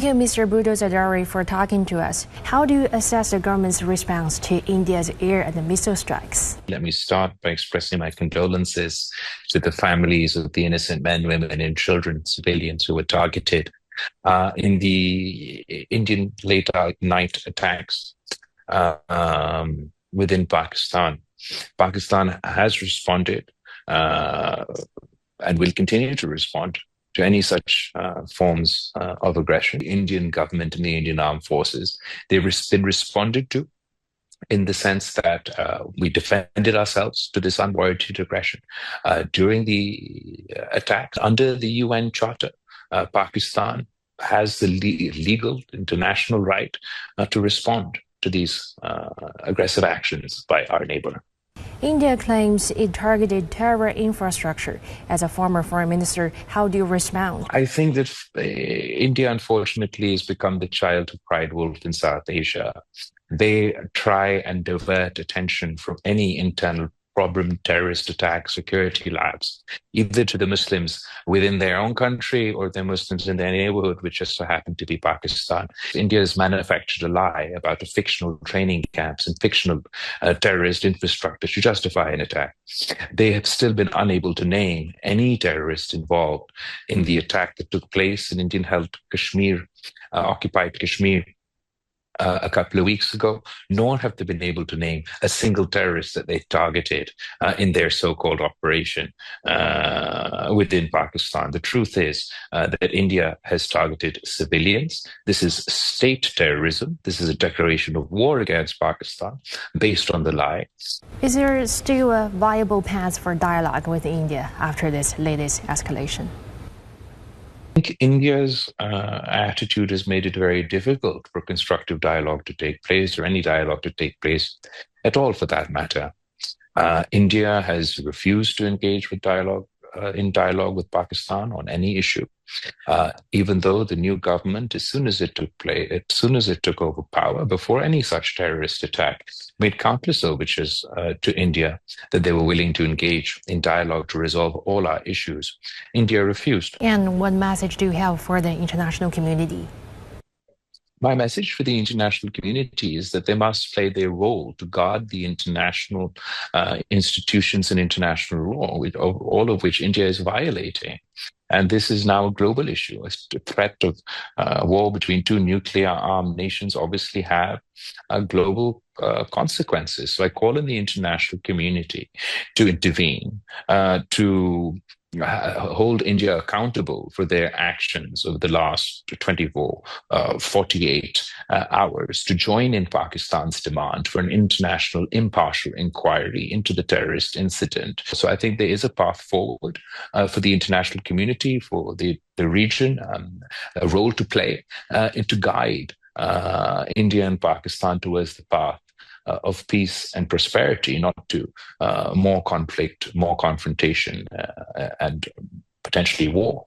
Thank you, Mr. Bhutto Zardari, for talking to us. How do you assess the government's response to India's air and missile strikes? Let me start by expressing my condolences to the families of the innocent men, women, and children, civilians who were targeted in the Indian late night attacks within Pakistan. Pakistan has responded and will continue to respond to any such forms of aggression. The Indian government and the Indian armed forces, they've been responded to in the sense that we defended ourselves to this unwarranted aggression. During the attack, under the UN Charter, Pakistan has the legal international right to respond to these aggressive actions by our neighbor. India claims it targeted terror infrastructure. As a former foreign minister, how do you respond? I think that India, unfortunately, has become the child who cried wolf in South Asia. They try and divert attention from any internal problem, terrorist attacks, security lapse, either to the Muslims within their own country or the Muslims in their neighborhood, which just so happened to be Pakistan. India has manufactured a lie about a fictional training camps and fictional terrorist infrastructure to justify an attack. They have still been unable to name any terrorists involved in the attack that took place in Indian-held Kashmir, occupied Kashmir, a couple of weeks ago, nor have they been able to name a single terrorist that they targeted in their so-called operation within Pakistan. The truth is that India has targeted civilians. This is state terrorism. This is a declaration of war against Pakistan based on the lie. Is there still a viable path for dialogue with India after this latest escalation? I think India's attitude has made it very difficult for constructive dialogue to take place, or any dialogue to take place at all, for that matter. India has refused to engage with in dialogue with Pakistan on any issue, even though the new government, as soon as it took over power, before any such terrorist attack, made countless overtures to India that they were willing to engage in dialogue to resolve all our issues. India refused. And what message do you have for the international community? My message for the international community is that they must play their role to guard the international institutions and international law, all of which India is violating. And this is now a global issue. A threat of war between two nuclear-armed nations obviously have global consequences. So I call on the international community to intervene, to hold India accountable for their actions over the last 48 hours, to join in Pakistan's demand for an international impartial inquiry into the terrorist incident. So I think there is a path forward for the international community, for the region, a role to play, and to guide India and Pakistan towards the path of peace and prosperity, not to more conflict, more confrontation, and potentially war.